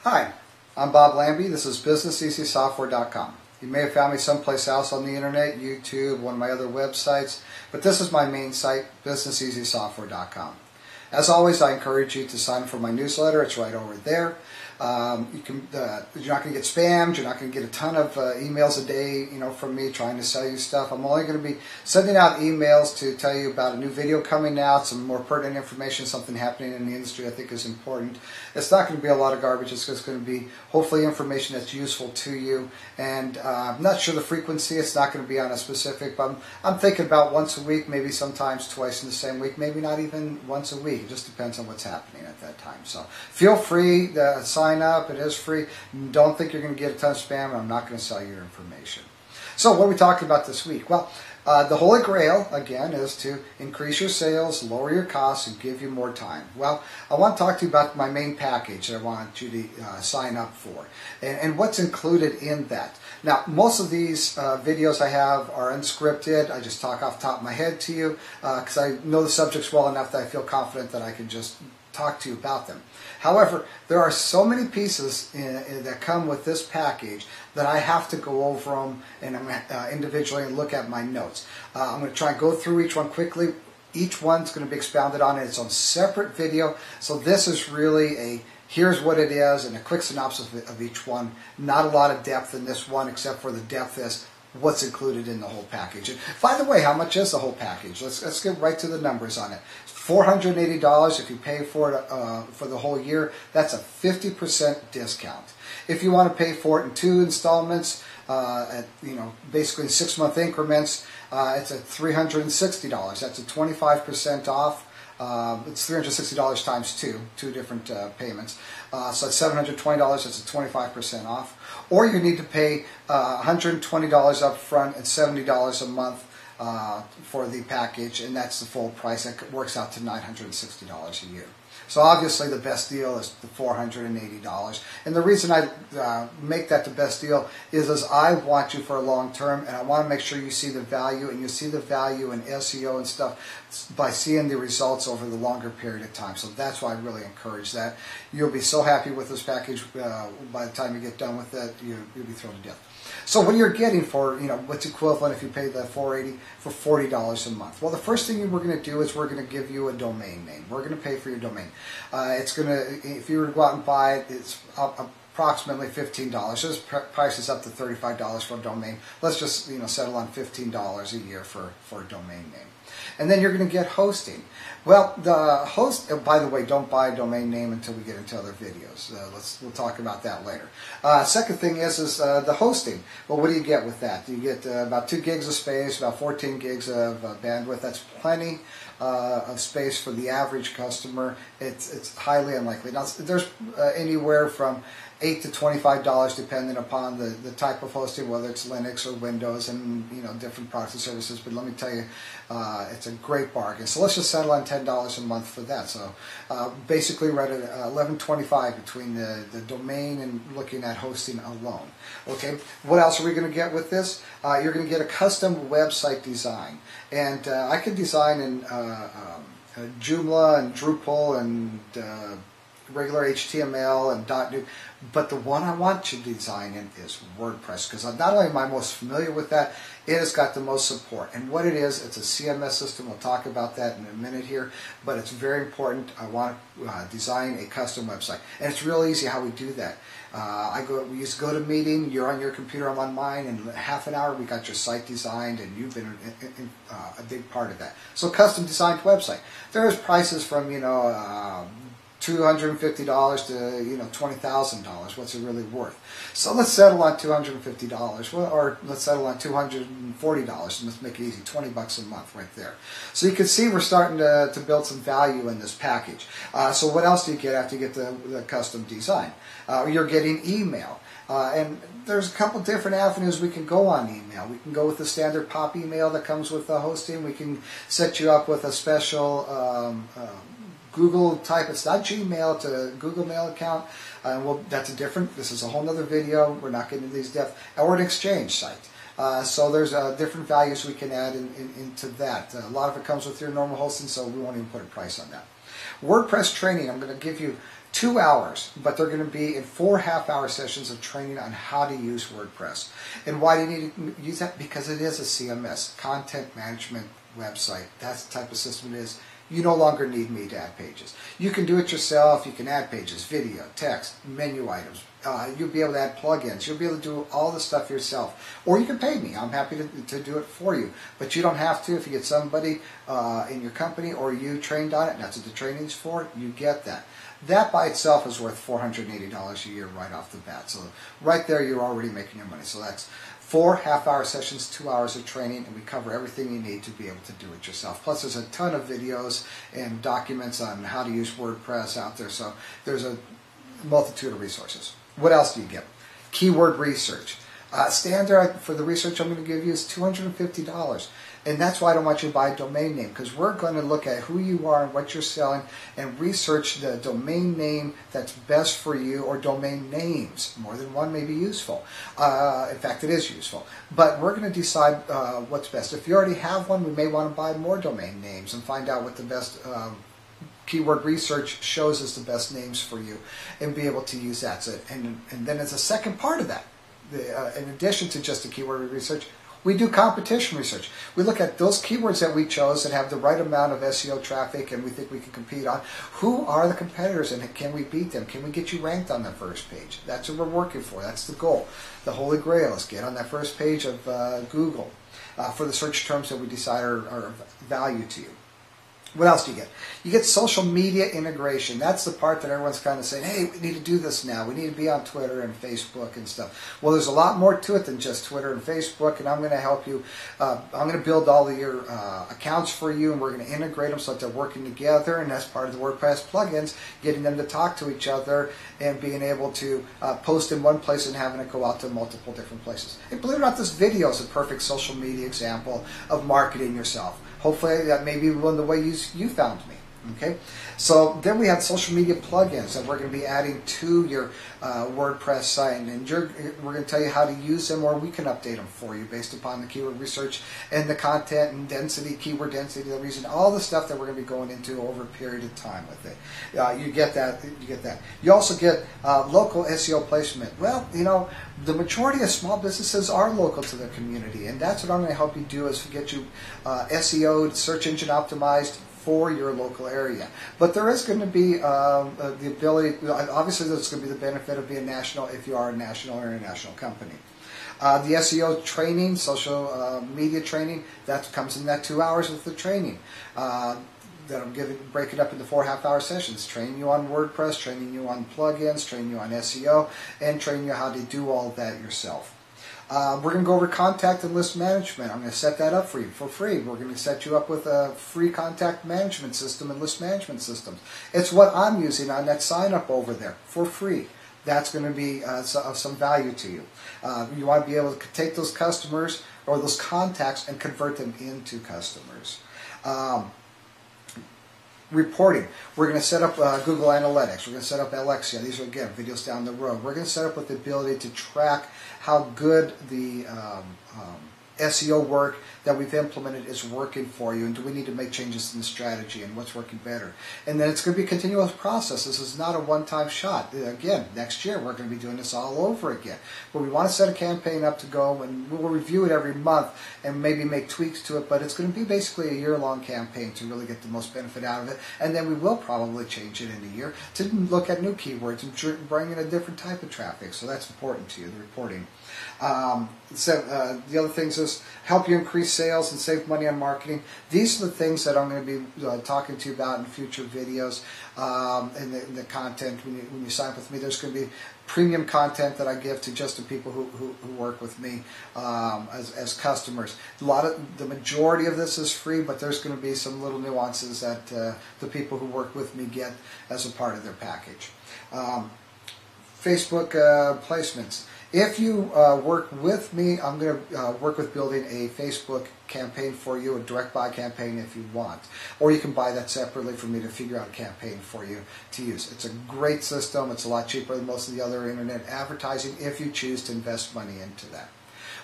Hi, I'm Bob Lambie. This is BusinessEasySoftware.com. You may have found me someplace else on the internet, YouTube, one of my other websites, but this is my main site, BusinessEasySoftware.com. As always, I encourage you to sign up for my newsletter. It's right over there. You're not going to get spammed. You're not going to get a ton of emails a day, from me trying to sell you stuff. I'm only going to be sending out emails to tell you about a new video coming out, some more pertinent information, something happening in the industry I think is important. It's not going to be a lot of garbage. It's just going to be hopefully information that's useful to you. And I'm not sure the frequency. It's not going to be on a specific, but I'm thinking about once a week, maybe sometimes twice in the same week, maybe not even once a week. It just depends on what's happening at that time. So feel free to sign up. It is free. Don't think you're going to get a ton of spam, and I'm not going to sell you your information. So what are we talking about this week? Well, the Holy Grail, again, is to increase your sales, lower your costs, and give you more time. Well, I want to talk to you about my main package that I want you to sign up for and what's included in that. Now, most of these videos I have are unscripted. I just talk off the top of my head to you because I know the subjects well enough that I feel confident that I can just talk to you about them. However, there are so many pieces that come with this package that I have to go over them and individually and look at my notes. I'm going to try and go through each one quickly. Each one's going to be expounded on in its own separate video. So this is really a here's what it is and a quick synopsis of each one. Not a lot of depth in this one, except for the depth is what's included in the whole package. And by the way, how much is the whole package? Let's get right to the numbers on it. $480 if you pay for it for the whole year. That's a 50% discount. If you want to pay for it in 2 installments, basically in 6-month increments, it's at $360. That's a 25% off. It's $360 times 2 different payments. So it's $720. That's a 25% off. Or you need to pay $120 up front and $70 a month for the package, and that's the full price. That works out to $960 a year. So obviously the best deal is the $480. And the reason I make that the best deal is I want you for a long term, and I want to make sure you see the value, and you see the value in SEO and stuff by seeing the results over the longer period of time. So that's why I really encourage that. You'll be so happy with this package by the time you get done with it, you'll be thrilled to death. So what you're getting for, what's equivalent if you pay the $480 for $40 a month? Well, the first thing we're going to do is we're going to give you a domain name. We're going to pay for your domain. It's going to, if you were to go out and buy it, it's approximately $15. This price is up to $35 for a domain. Let's just, settle on $15 a year for a domain name. And then you're going to get hosting. Well, the host, by the way, don't buy a domain name until we get into other videos. We'll talk about that later. Second thing is the hosting. Well, what do you get with that? You get about 2 gigs of space, about 14 gigs of bandwidth. That's plenty of space for the average customer. It's highly unlikely. Now, there's anywhere from $8 to $25 depending upon the type of hosting, whether it's Linux or Windows and different products and services. But let me tell you, it's a great bargain. So let's just settle on $10 a month for that. So basically we're at $11.25 between the domain and looking at hosting alone. Okay, what else are we going to get with this? You're going to get a custom website design, and I can design in Joomla and Drupal and regular HTML and .NET, but the one I want you to design in is WordPress, because not only am I most familiar with that, it has got the most support. And what it is, it's a CMS system. We'll talk about that in a minute here, but it's very important. I want to design a custom website, and it's real easy how we do that. We use GoToMeeting. You're on your computer, I'm on mine. In half an hour, we got your site designed, and you've been a big part of that. So, custom designed website. There's prices from $250 to $20,000. What's it really worth? So let's settle on $250, or let's settle on $240, and let's make it easy, $20 a month right there. So you can see we're starting to build some value in this package. So what else do you get after you get the custom design? You're getting email. And there's a couple different avenues we can go on email. We can go with the standard POP email that comes with the hosting. We can set you up with a special Google type. It's not Gmail, it's a Google Mail account. This is a whole other video. We're not getting into these depth. Or an Exchange site. So there's different values we can add into that. A lot of it comes with your normal hosting, so we won't even put a price on that. WordPress training, I'm going to give you 2 hours, but they're going to be in 4 half-hour sessions of training on how to use WordPress. And why do you need to use that? Because it is a CMS, content management website. That's the type of system it is. You no longer need me to add pages. You can do it yourself. You can add pages, video, text, menu items. You'll be able to add plugins. You'll be able to do all the stuff yourself. Or you can pay me. I'm happy to do it for you. But you don't have to if you get somebody in your company or you trained on it, and that's what the training's for, you get that. That by itself is worth $480 a year right off the bat. So right there you're already making your money. So that's 4 half-hour sessions, 2 hours of training, and we cover everything you need to be able to do it yourself. Plus there's a ton of videos and documents on how to use WordPress out there. So there's a multitude of resources. What else do you get? Keyword research. Standard for the research I'm going to give you is $250. And that's why I don't want you to buy a domain name, because we're going to look at who you are and what you're selling and research the domain name that's best for you, or domain names. More than one may be useful. In fact, it is useful. But we're going to decide what's best. If you already have one, we may want to buy more domain names and find out what the best keyword research shows as the best names for you, and be able to use that. So, and then as a second part of that, in addition to just the keyword research, we do competition research. We look at those keywords that we chose that have the right amount of SEO traffic and we think we can compete on. Who are the competitors and can we beat them? Can we get you ranked on the first page? That's what we're working for. That's the goal. The Holy Grail is get on that first page of Google for the search terms that we decide are of value to you. What else do you get? You get social media integration. That's the part that everyone's kind of saying, hey, we need to do this now. We need to be on Twitter and Facebook and stuff. Well, there's a lot more to it than just Twitter and Facebook, and I'm going to help you. I'm going to build all of your accounts for you, and we're going to integrate them so that they're working together, and that's part of the WordPress plugins, getting them to talk to each other and being able to post in one place and having it go out to multiple different places. And believe it or not, this video is a perfect social media example of marketing yourself. Hopefully that may be one of the ways you found me. Okay, so then we have social media plugins that we're going to be adding to your WordPress site, and we're going to tell you how to use them, or we can update them for you based upon the keyword research and the content and density, keyword density, the reason, all the stuff that we're going to be going into over a period of time with it. You get that. You get that. You also get local SEO placement. Well, you know, the majority of small businesses are local to their community, and that's what I'm going to help you do, is get you SEO'd, search engine optimized for your local area. But there is going to be the ability, obviously there's going to be the benefit of being national if you are a national or international company. The SEO training, social media training, that comes in that 2 hours of the training. That I'm breaking up into 4 half-hour sessions, training you on WordPress, training you on plugins, training you on SEO, and training you how to do all of that yourself. We're going to go over contact and list management. I'm going to set that up for you for free. We're going to set you up with a free contact management system and list management systems. It's what I'm using on that sign up over there for free. That's going to be of some value to you. You want to be able to take those customers or those contacts and convert them into customers. Reporting. We're going to set up Google Analytics. We're going to set up Alexia. These are, again, videos down the road. We're going to set up with the ability to track how good the SEO work that we've implemented is working for you, and do we need to make changes in the strategy and what's working better. And then it's going to be a continuous process. This is not a one-time shot. Again, next year we're going to be doing this all over again. But we want to set a campaign up to go, and we'll review it every month and maybe make tweaks to it, but it's going to be basically a year-long campaign to really get the most benefit out of it. And then we will probably change it in a year to look at new keywords and bring in a different type of traffic. So that's important to you, the reporting. The other things is help you increase sales and save money on marketing. These are the things that I'm going to be talking to you about in future videos. And the content, when you sign up with me, there's going to be premium content that I give to just the people who work with me as customers. The majority of this is free, but there's going to be some little nuances that the people who work with me get as a part of their package. Facebook placements. If you work with me, I'm going to work with building a Facebook campaign for you, a direct buy campaign if you want. Or you can buy that separately for me to figure out a campaign for you to use. It's a great system. It's a lot cheaper than most of the other internet advertising if you choose to invest money into that.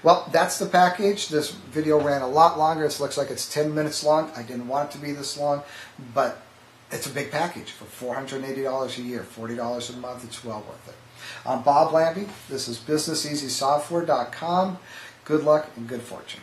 Well, that's the package. This video ran a lot longer. It looks like it's 10 minutes long. I didn't want it to be this long, but it's a big package for $480 a year, $40 a month. It's well worth it. I'm Bob Lambie. This is BusinessEasySoftware.com. Good luck and good fortune.